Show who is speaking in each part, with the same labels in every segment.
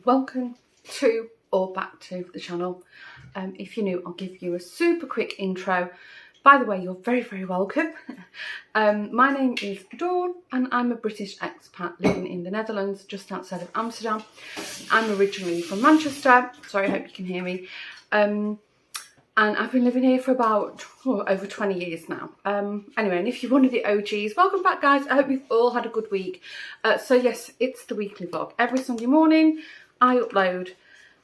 Speaker 1: welcome to or back to the channel. If you're new, I'll give you a super quick intro. By the way, you're very welcome. My name is Dawn and I'm a British expat living in the Netherlands, just outside of Amsterdam. I'm originally from Manchester, sorry, I hope you can hear me. And I've been living here for about over 20 years now. Anyway, and if you're one of the OGs, welcome back guys. I hope you've all had a good week. So yes, it's the weekly vlog. Every Sunday morning I upload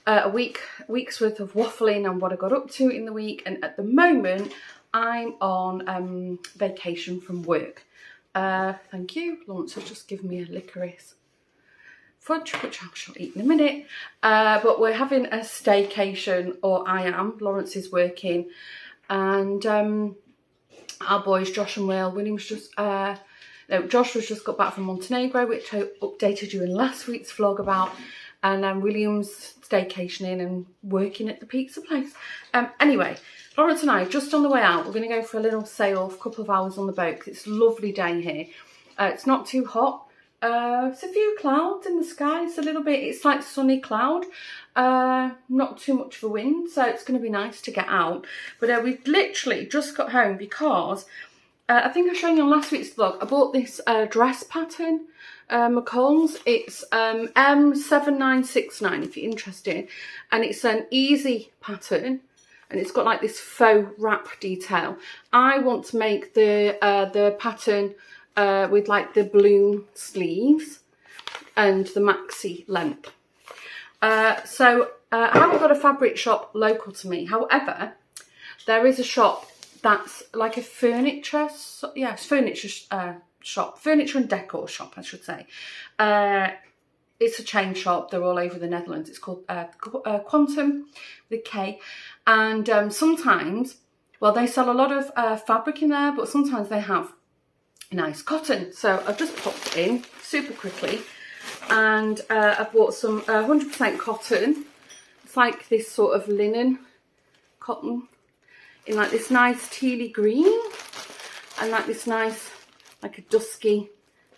Speaker 1: a week's worth of waffling and what I got up to in the week. And at the moment I'm on vacation from work. Thank you. Lawrence has just given me a licorice fudge, which I shall eat in a minute. But we're having a staycation, or I am. Lawrence is working, and our boys Josh and Will. William's just Josh was just got back from Montenegro, which I updated you in last week's vlog about, and William's staycationing and working at the pizza place. Anyway, Lawrence and I just on the way out. We're going to go for a little sail, a couple of hours on the boat because it's a lovely day here. It's not too hot. It's a few clouds in the sky. It's a little bit, it's like sunny cloud. Not too much of a wind, so it's going to be nice to get out. But we've literally just got home because I think I showed you on last week's vlog. I bought this dress pattern, McColl's. It's M7969 if you're interested, and it's an easy pattern. And it's got like this faux wrap detail. I want to make the pattern with like the balloon sleeves and the maxi length. So I haven't got a fabric shop local to me. However, there is a shop that's like a furniture, furniture shop, furniture and decor shop, I should say. It's a chain shop. They're all over the Netherlands. It's called Quantum with a K. And sometimes, well, they sell a lot of fabric in there, but sometimes they have nice cotton. So I've just popped in super quickly, and I bought some 100% cotton. It's like this sort of linen cotton in like this nice tealy green and like this nice, like a dusky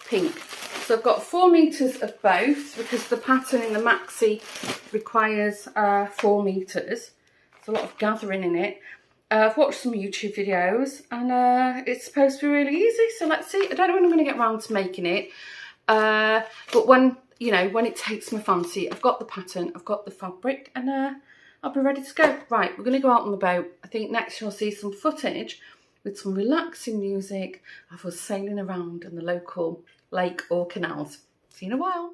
Speaker 1: pink. So I've got 4 meters of both because the pattern in the maxi requires 4 meters. There's a lot of gathering in it. I've watched some YouTube videos and it's supposed to be really easy. So let's see. I don't know when I'm going to get around to making it. But when, you know, when it takes my fancy, I've got the pattern, I've got the fabric, and I'll be ready to go. Right, we're going to go out on the boat. I think next you'll see some footage with some relaxing music of us sailing around in the local lake or canals. See you in a while.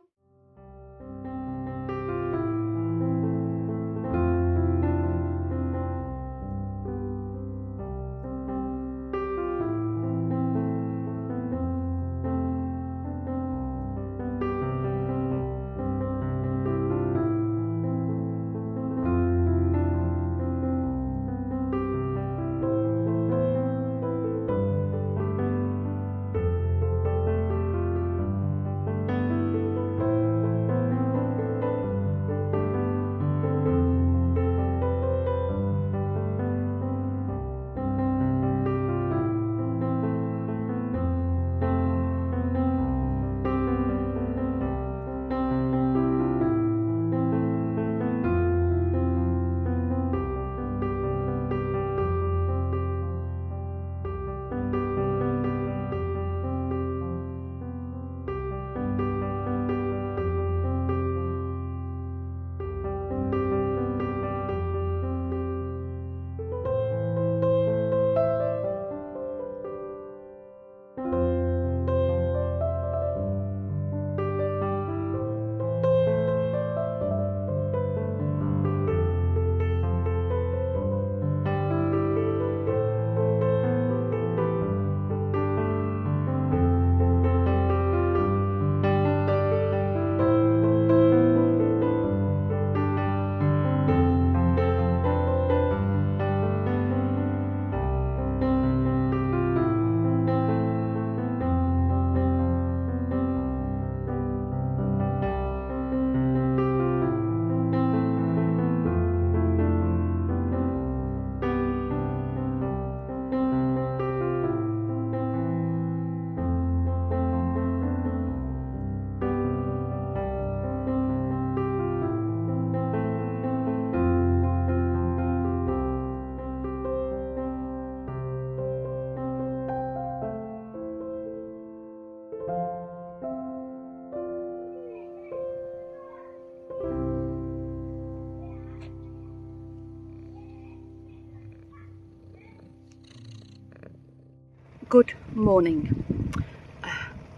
Speaker 1: Good morning.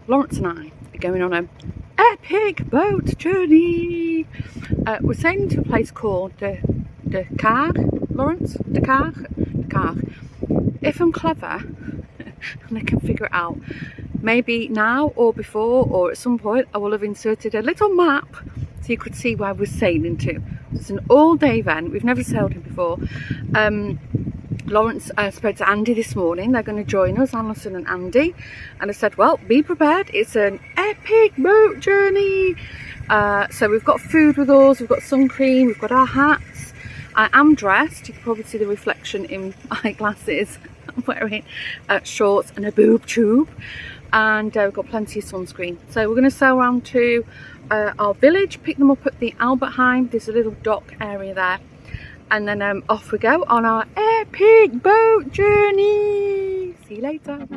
Speaker 1: Lawrence and I are going on an epic boat journey. We're sailing to a place called Dakar. Lawrence? Dakar? If I'm clever and I can figure it out, maybe now or before or at some point I will have inserted a little map so you could see where we're sailing to. It's an all-day event. We've never sailed it before. Lawrence spoke to Andy this morning. They're going to join us, Alison and Andy, and I said, well, be prepared, it's an epic boat journey. So we've got food with us, we've got sun cream, we've got our hats. I am dressed, you can probably see the reflection in my glasses. I'm wearing shorts and a boob tube, and we've got plenty of sunscreen. So we're going to sail around to our village, pick them up at the Albertheim. There's a little dock area there, and then off we go on our epic boat journey. See you later.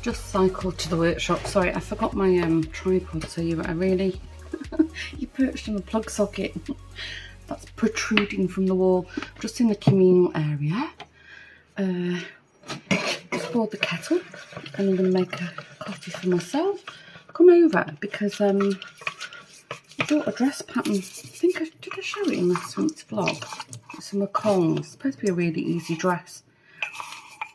Speaker 1: Just cycled to the workshop. Sorry, I forgot my tripod, so you perched on the plug socket that's protruding from the wall. Just in the communal area. Just boiled the kettle, and I'm going to make a coffee for myself. Come over because I bought a dress pattern. Did I show it in last week's vlog? It's a Macon. It's supposed to be a really easy dress.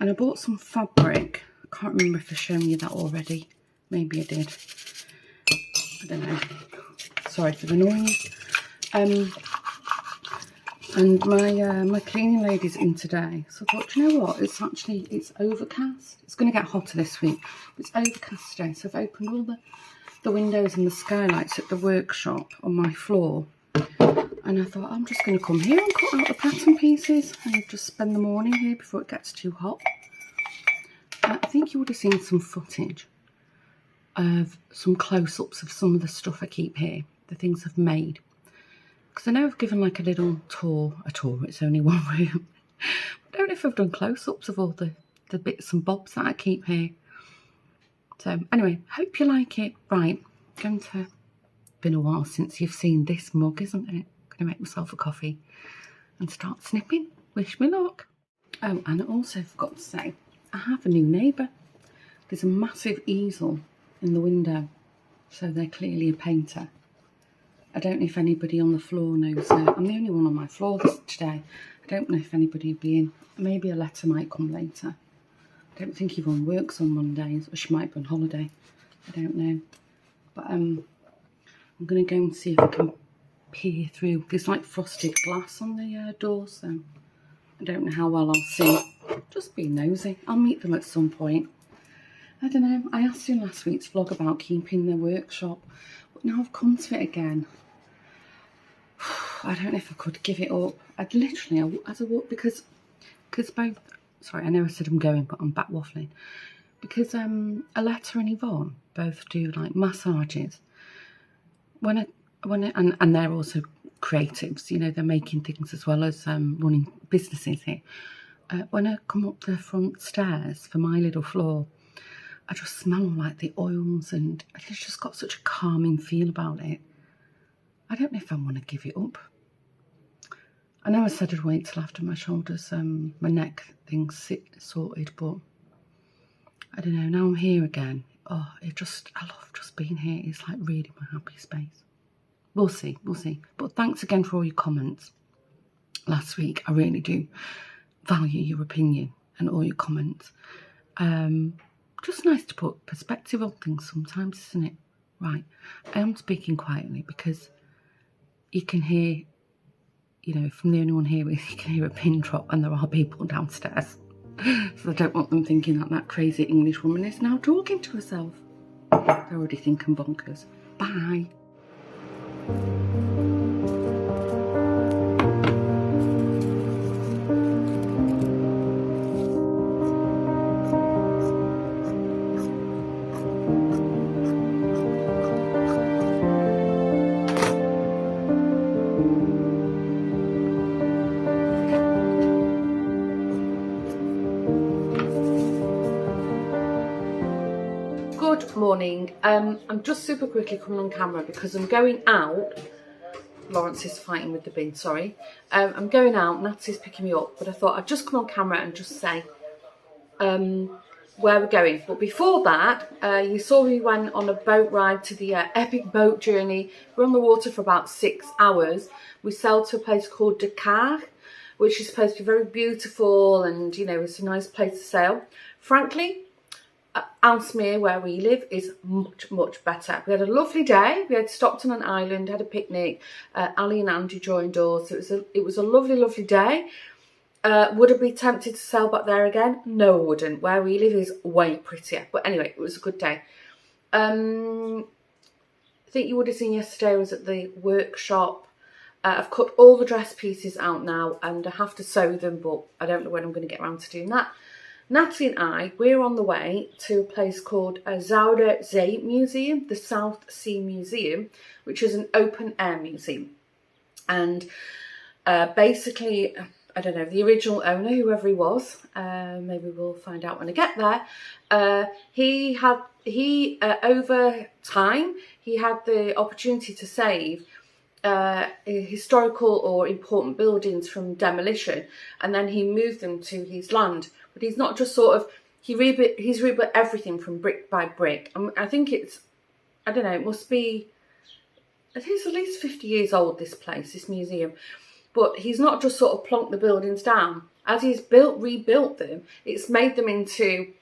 Speaker 1: And I bought some fabric. I can't remember if I've shown you that already. Maybe I did. I don't know. Sorry for the noise. And my cleaning lady's in today. So I thought, do you know what? It's overcast. It's going to get hotter this week. It's overcast today. So I've opened all the windows and the skylights at the workshop on my floor. And I thought, I'm just going to come here and cut out the pattern pieces and just spend the morning here before it gets too hot. I think you would have seen some footage of some close-ups of some of the stuff I keep here, the things I've made. because I know I've given like a little tour, it's only one room. I don't know if I've done close-ups of all the bits and bobs that I keep here. So anyway, hope you like it. Right, been a while since you've seen this mug, isn't it? Gonna make myself a coffee and start snipping. Wish me luck. Oh, and I also forgot to say, I have a new neighbour. There's a massive easel in the window, so they're clearly a painter. I don't know if anybody on the floor knows her. I'm the only one on my floor today. I don't know if anybody will be in. Maybe a letter might come later. I don't think Yvonne works on Mondays, or she might be on holiday. I don't know. But I'm going to go and see if I can peer through. There's like frosted glass on the door, so I don't know how well I'll see. Just be nosy. I'll meet them at some point. I don't know. I asked in last week's vlog about keeping the workshop, but now I've come to it again. I don't know if I could give it up. I'd literally, as I walk, because both, sorry, I know I said I'm going, but I'm back waffling. Because Aletta and Yvonne both do like massages. And they're also creatives, you know, they're making things as well as running businesses here. When I come up the front stairs for my little floor, I just smell like the oils, and it's just got such a calming feel about it. I don't know if I want to give it up. I know I said I'd wait till after my shoulders, my neck things sorted, but I don't know, now I'm here again. Oh, I love just being here. It's like really my happy space. We'll see. But thanks again for all your comments last week. I really do value your opinion and all your comments. Just nice to put perspective on things sometimes, isn't it? Right, I am speaking quietly because you can hear, you know, from the only one here, you can hear a pin drop and there are people downstairs. So I don't want them thinking that that crazy English woman is now talking to herself. They're already thinking bonkers. Bye. Good morning. I'm just super quickly coming on camera because I'm going out. Lawrence is fighting with the bin, sorry. I'm going out, Natalie's picking me up, but I thought I'd just come on camera and just say where we're going. But before that, you saw we went on a boat ride to the epic boat journey. We're on the water for about 6 hours. We sailed to a place called Dakar, which is supposed to be very beautiful and, you know, it's a nice place to sail. Frankly, Ellesmere, where we live, is much better. We had a lovely day. We had stopped on an island, had a picnic. Ali and Andy joined us. It was a lovely day. Would I be tempted to sail back there again? No, I wouldn't. Where we live is way prettier. But anyway, it was a good day. I think you would have seen yesterday I was at the workshop. I've cut all the dress pieces out now and I have to sew them, but I don't know when I'm going to get around to doing that. Natalie and I, we're on the way to a place called Zuiderzee Museum, the South Sea Museum, which is an open air museum. And basically, I don't know, the original owner, whoever he was, maybe we'll find out when I get there, over time, he had the opportunity to save historical or important buildings from demolition, and then he moved them to his land. But he's not just sort of, he's rebuilt everything from brick by brick. I think it's, I don't know, it must be, I think it's at least 50 years old, this place, this museum. But he's not just sort of plonked the buildings down. As he's rebuilt them, it's made them into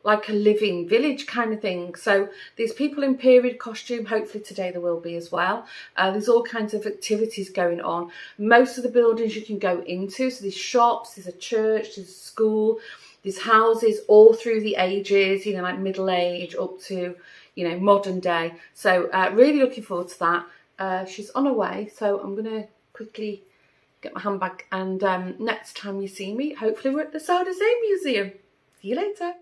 Speaker 1: like a living village kind of thing. So there's people in period costume, hopefully today there will be as well. There's all kinds of activities going on. Most of the buildings you can go into, so there's shops, there's a church, there's a school, there's houses all through the ages, you know, like middle age up to, you know, modern day. So really looking forward to that. She's on her way, so I'm going to quickly get my handbag, and next time you see me, hopefully we're at the Zuiderzee Museum. See you later.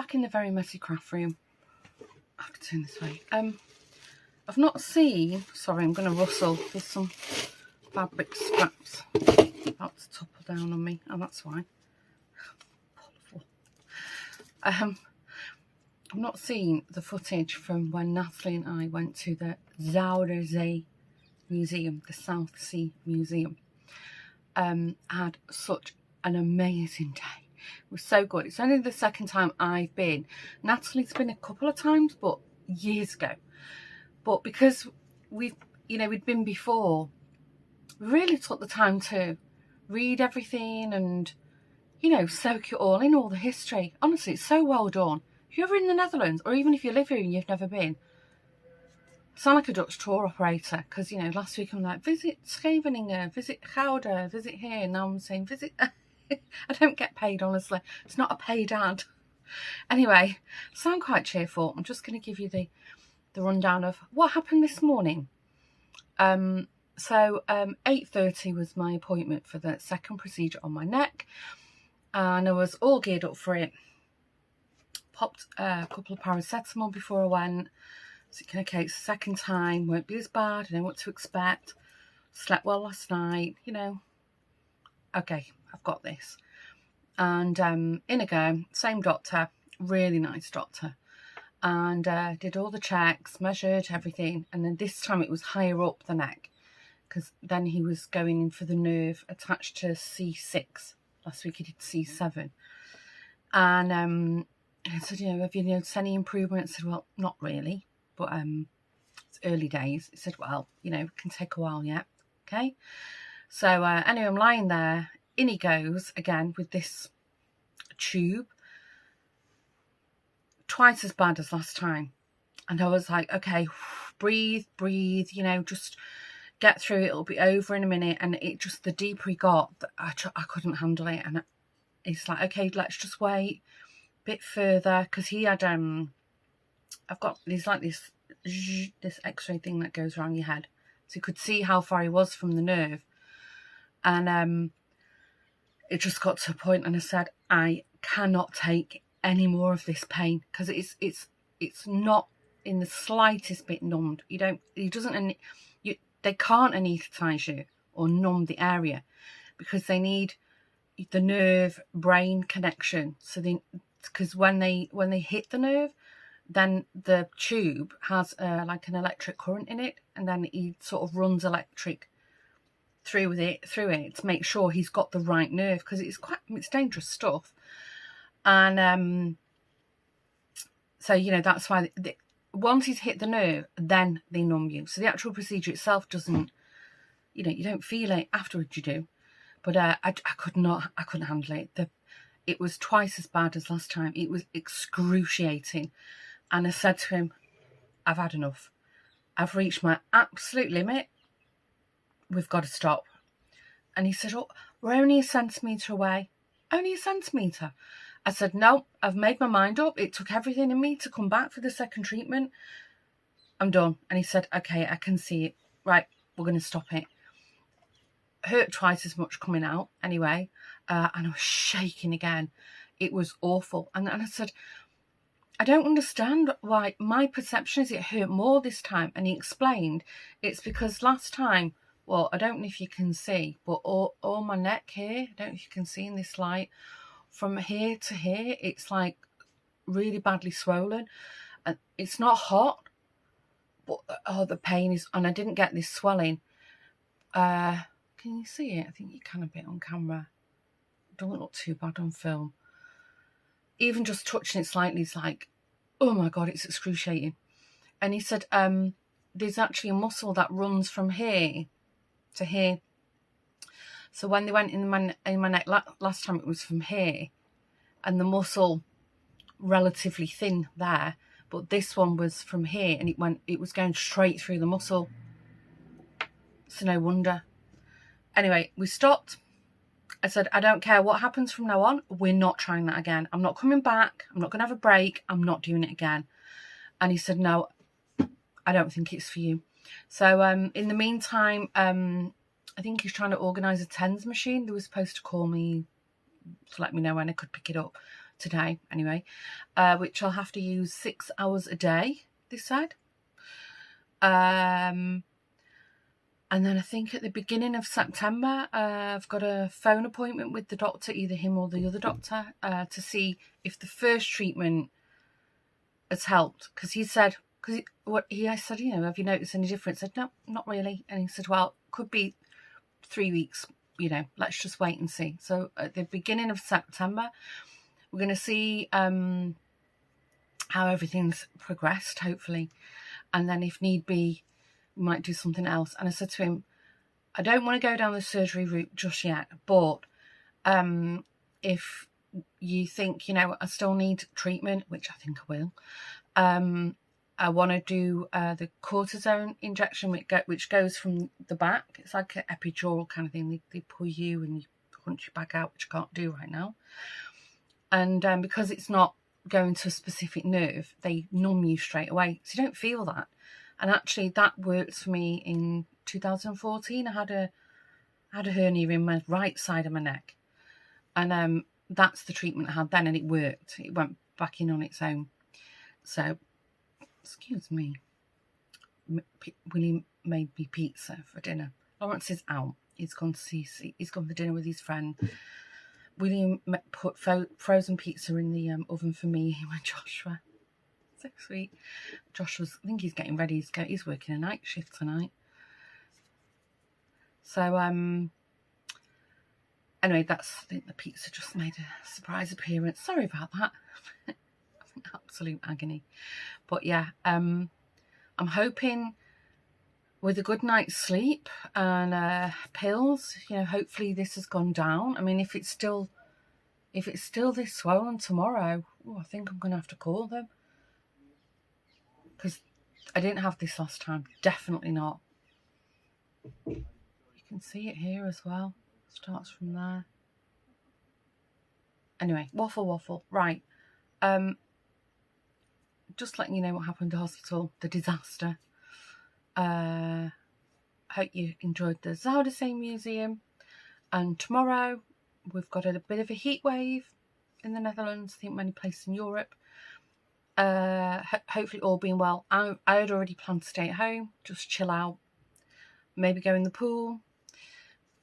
Speaker 1: back in the very messy craft room. I have to turn this way. I've not seen, sorry, I'm going to rustle. There's some fabric scraps about to topple down on me. Oh, that's why. I've not seen the footage from when Natalie and I went to the Zuiderzee Museum, the South Sea Museum. I had such an amazing day. It was so good. It's only the second time I've been. Natalie's been a couple of times, but years ago. But because we'd been before, we really took the time to read everything and, soak it all in, all the history. Honestly, it's so well done. If you're ever in the Netherlands, or even if you live here and you've never been, sound like a Dutch tour operator, because, last week I'm like, visit Scheveningen, visit Gouda, visit here. Now I'm saying visit... I don't get paid, honestly. It's not a paid ad. Anyway, sound quite cheerful. I'm just going to give you the rundown of what happened this morning. So 8:30 was my appointment for the second procedure on my neck, and I was all geared up for it. Popped a couple of paracetamol before I went. Thinking, okay, it's the second time, won't be as bad, I know what to expect. Slept well last night, Okay, I've got this. And in I go, same doctor, really nice doctor. And did all the checks, measured everything. And then this time it was higher up the neck, because then he was going in for the nerve attached to C6. Last week he did C7. And I said, have you noticed any improvement? I said, well, not really. But it's early days. He said, well, it can take a while yet. Okay. So anyway, I'm lying there. In he goes again with this tube. Twice as bad as last time. And I was like, okay, breathe, just get through it. It'll be over in a minute. And it just, the deeper he got, I couldn't handle it. And it's like, okay, let's just wait a bit further. Because he had, I've got, there's like this x-ray thing that goes around your head. So you could see how far he was from the nerve. And it just got to a point and I said, I cannot take any more of this pain, because it's not in the slightest bit numbed. They can't anaesthetize you or numb the area, because they need the nerve brain connection. So because when they hit the nerve, then the tube has like an electric current in it, and then he sort of runs electric through it to make sure he's got the right nerve, because it's dangerous stuff. And so that's why once he's hit the nerve, then they numb you. So the actual procedure itself doesn't, you don't feel it. Afterwards you do, but I couldn't handle it. It was twice as bad as last time. It was excruciating. And I said to him, I've had enough. I've reached my absolute limit. We've got to stop. And he said, oh, we're only a centimetre away. Only a centimetre. I said, no, I've made my mind up. It took everything in me to come back for the second treatment. I'm done. And he said, okay, I can see it. Right, we're going to stop it. Hurt twice as much coming out anyway. And I was shaking again. It was awful. And I said, I don't understand why. My perception is it hurt more this time. And he explained it's because last time, well, I don't know if you can see, but all my neck here, I don't know if you can see in this light, from here to here, it's like really badly swollen. And it's not hot, but the pain is, and I didn't get this swelling. Can you see it? I think you can a bit on camera. It doesn't look too bad on film. Even just touching it slightly is like, oh my God, it's excruciating. And he said, there's actually a muscle that runs from here to here. So when they went in my neck last time, it was from here, and the muscle relatively thin there, but this one was from here, and it was going straight through the muscle. So no wonder. Anyway, we stopped. I said, I don't care what happens from now on. We're not trying that again. I'm not coming back. I'm not going to have a break. I'm not doing it again. And he said, no, I don't think it's for you. So in the meantime, I think he's trying to organise a TENS machine. They were supposed to call me to let me know when I could pick it up. today anyway, which I'll have to use 6 hours a day, they said. And then I think at the beginning of September, I've got a phone appointment with the doctor, either him or the other doctor, to see if the first treatment has helped. Because he said, I said, you know, have you noticed any difference? I said, no, not really. And he said, well, could be 3 weeks, you know, let's just wait and see. So at the beginning of September, we're going to see how everything's progressed, hopefully. And then if need be, we might do something else. And I said to him, I don't want to go down the surgery route just yet, but if you think, you know, I still need treatment, which I think I will, I want to do the cortisone injection, which goes from the back. It's like an epidural kind of thing. They pull you and you punch your back out, which I can't do right now. And because it's not going to a specific nerve, they numb you straight away, so you don't feel that. And actually that worked for me in 2014. I had a hernia in my right side of my neck, and that's the treatment I had then, and it worked. It went back in on its own. So, excuse me, William made me pizza for dinner. Lawrence is out. He's gone for dinner with his friend. William put frozen pizza in the oven for me and Joshua. So sweet. Joshua's, I think he's getting ready. He's working a night shift tonight. So anyway, I think the pizza just made a surprise appearance. Sorry about that. Absolute agony. But yeah, I'm hoping with a good night's sleep and pills, you know, hopefully this has gone down. I mean, if it's still this swollen tomorrow, I think I'm going to have to call them. Because I didn't have this last time. Definitely not. You can see it here as well. Starts from there. Anyway, waffle. Right. Just letting you know what happened to hospital. The disaster. Hope you enjoyed the Zuiderzee Museum. And tomorrow we've got a bit of a heat wave in the Netherlands. I think many places in Europe. Hopefully all being well. I had already planned to stay at home, just chill out, maybe go in the pool,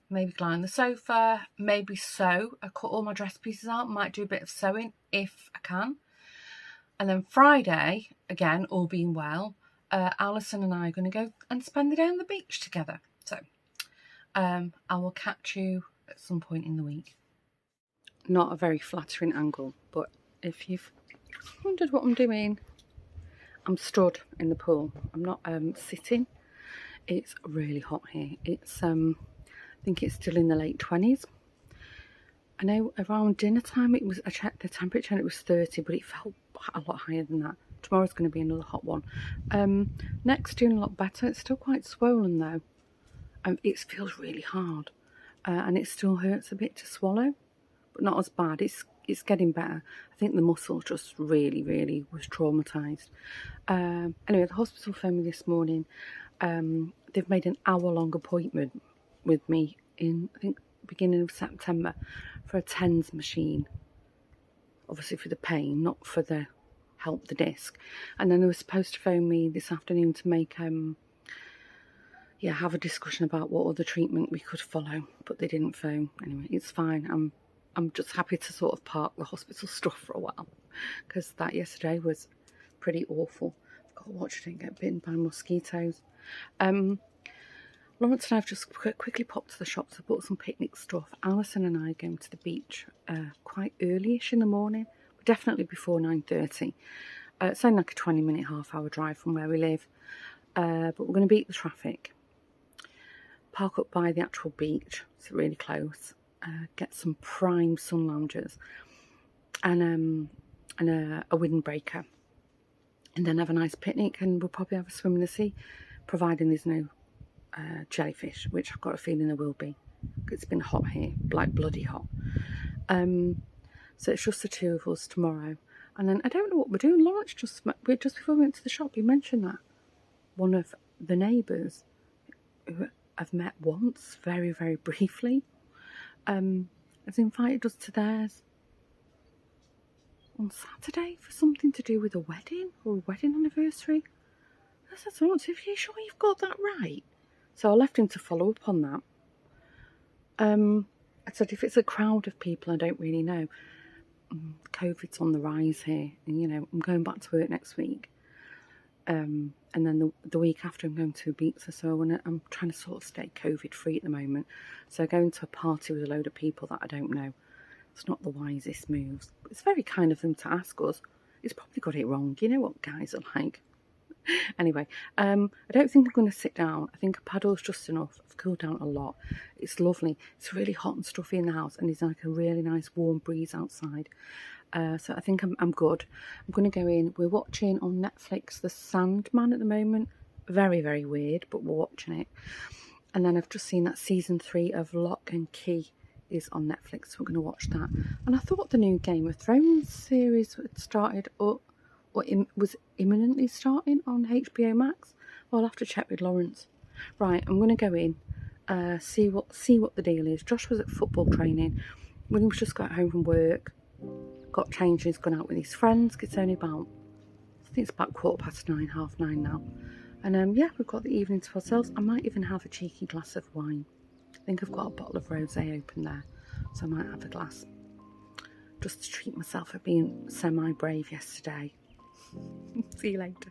Speaker 1: maybe lie on the sofa, maybe sew. I cut all my dress pieces out, might do a bit of sewing if I can. And then Friday, again, all being well, Alison and I are going to go and spend the day on the beach together. So I will catch you at some point in the week. Not a very flattering angle, but if you've wondered what I'm doing, I'm stood in the pool. I'm not sitting. It's really hot here. It's I think it's still in the late 20s. I know around dinner time I checked the temperature and it was 30, but it felt a lot higher than that. Tomorrow's going to be another hot one. Neck's doing a lot better. It's still quite swollen though. It feels really hard, and it still hurts a bit to swallow, but not as bad. It's getting better. I think the muscle just really was traumatised. Anyway, the hospital phoned me this morning. They've made an hour-long appointment with me in, I think, beginning of September for a TENS machine. Obviously for the pain, not for the help the disc. And then they were supposed to phone me this afternoon to make have a discussion about what other treatment we could follow, but they didn't phone. Anyway, it's fine. I'm just happy to sort of park the hospital stuff for a while, because that yesterday was pretty awful. I've got to watch I didn't get bitten by mosquitoes. Lawrence and I have just quickly popped to the shops. I bought some picnic stuff. Alison and I are going to the beach quite early-ish in the morning, but definitely before 9:30. It's only like a 20-minute, half-hour drive from where we live, but we're going to beat the traffic. Park up by the actual beach. It's really close. Get some prime sun loungers and a windbreaker, and then have a nice picnic, and we'll probably have a swim in the sea, providing there's no jellyfish, which I've got a feeling there will be. It's been hot here, like bloody hot. So it's just the two of us tomorrow, and then I don't know what we're doing. Lawrence just before we went to the shop, he mentioned that one of the neighbours who I've met once, very briefly, has invited us to theirs. on Saturday for something to do with a wedding or a wedding anniversary. I said, "So, are you sure you've got that right?" So I left him to follow up on that. I said, if it's a crowd of people I don't really know, COVID's on the rise here, and you know, I'm going back to work next week. And then the week after I'm going to Ibiza, so I'm trying to sort of stay COVID free at the moment. So going to a party with a load of people that I don't know, it's not the wisest moves. It's very kind of them to ask us. He's probably got it wrong. You know what guys are like. Anyway, I don't think I'm going to sit down. I think a paddle's just enough. I've cooled down a lot. It's lovely. It's really hot and stuffy in the house, and it's like a really nice warm breeze outside. So I think I'm good. I'm going to go in. We're watching on Netflix The Sandman at the moment. Very, very weird, but we're watching it. And then I've just seen that season 3 of Lock and Key is on Netflix, so we're going to watch that. And I thought the new Game of Thrones series had started up, or was imminently starting on HBO Max. Well, I'll have to check with Lawrence. Right, I'm going to go in, see what the deal is. Josh was at football training. William's just got home from work, got changed, and he's gone out with his friends. It's only about, I think it's about 9:15, 9:30 now. And yeah, we've got the evening to ourselves. I might even have a cheeky glass of wine. I think I've got a bottle of rosé open there, so I might have a glass. Just to treat myself for being semi-brave yesterday. See you later.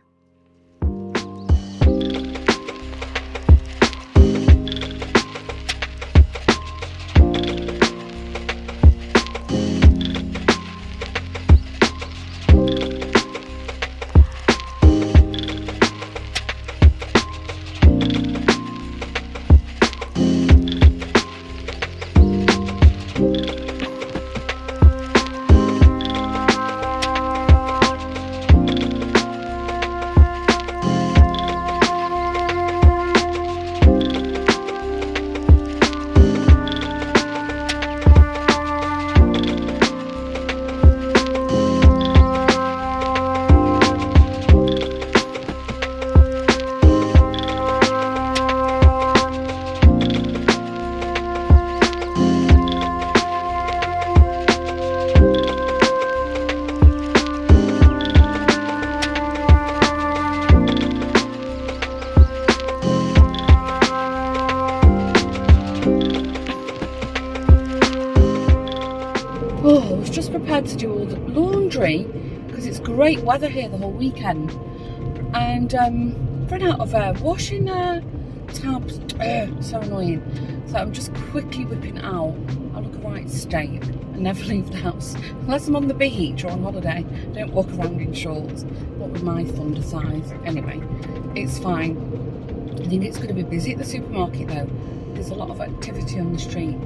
Speaker 1: Oh, I was just prepared to do all the laundry because it's great weather here the whole weekend, and run out of washing tabs. So annoying. So I'm just quickly whipping it out. I look a right state. I never leave the house unless I'm on the beach or on holiday. I don't walk around in shorts. What with my thunder size? Anyway, it's fine. I think it's going to be busy at the supermarket though. There's a lot of activity on the street.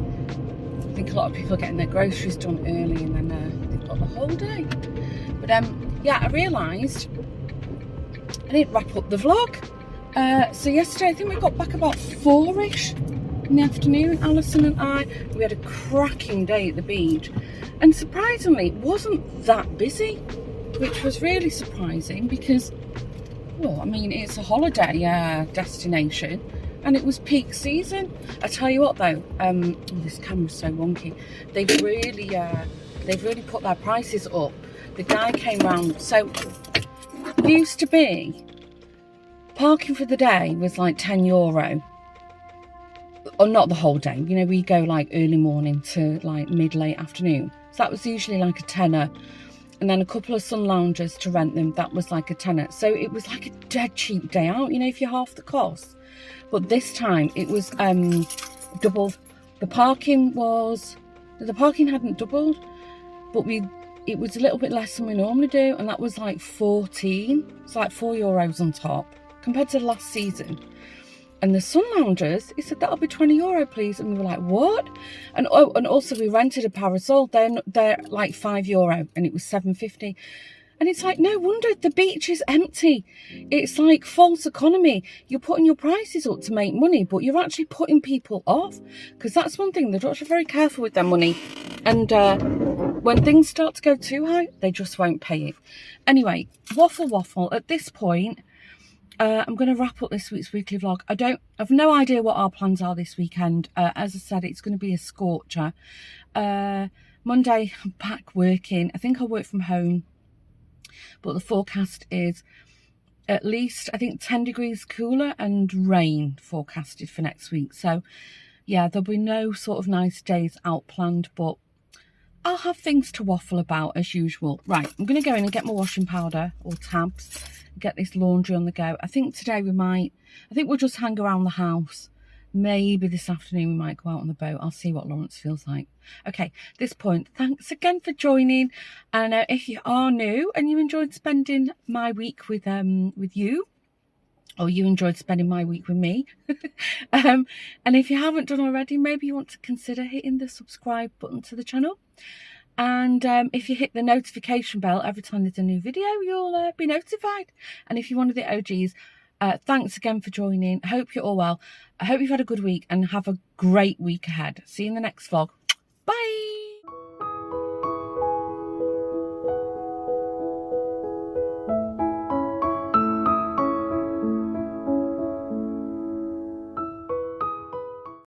Speaker 1: I think a lot of people are getting their groceries done early, and then they've got the whole day. But yeah, I realised I didn't wrap up the vlog. So yesterday, I think we got back about 4ish in the afternoon, Alison and I. We had a cracking day at the beach, and surprisingly, it wasn't that busy, which was really surprising because, well, I mean, it's a holiday destination. And it was peak season. I tell you what though, this camera's so wonky. They've really put their prices up. The guy came round, so it used to be parking for the day was like €10, or not the whole day. You know, we go like early morning to like late afternoon. So that was usually like a tenner, and then a couple of sun loungers to rent them. That was like a tenner. So it was like a dead cheap day out. You know, if you're half the cost. But this time it was double. The parking hadn't doubled, but it was a little bit less than we normally do, and that was like 14. It's like €4 on top compared to last season. And the sun loungers, he said, that'll be €20 please, and we were like, what? And also we rented a parasol. They're like €5, and it was $7.50. And it's like, no wonder the beach is empty. It's like false economy. You're putting your prices up to make money, but you're actually putting people off. Because that's one thing, the Dutch are very careful with their money. And when things start to go too high, they just won't pay it. Anyway, waffle. At this point, I'm going to wrap up this week's weekly vlog. I've no idea what our plans are this weekend. As I said, it's going to be a scorcher. Monday, I'm back working. I think I'll work from home, but the forecast is at least, I think, 10 degrees cooler and rain forecasted for next week. So yeah, there'll be no sort of nice days out planned, but I'll have things to waffle about as usual. Right, I'm going to go in and get my washing powder or tabs, get this laundry on the go. I think today we'll just hang around the house. Maybe this afternoon we might go out on the boat. I'll see what Lawrence feels like. Okay, at this point, thanks again for joining. And if you are new and you enjoyed spending my week with you, or you enjoyed spending my week with me, and if you haven't done already, maybe you want to consider hitting the subscribe button to the channel. And if you hit the notification bell every time there's a new video, you'll be notified. And if you're one of the OGs, thanks again for joining. I hope you're all well. I hope you've had a good week and have a great week ahead. See you in the next vlog.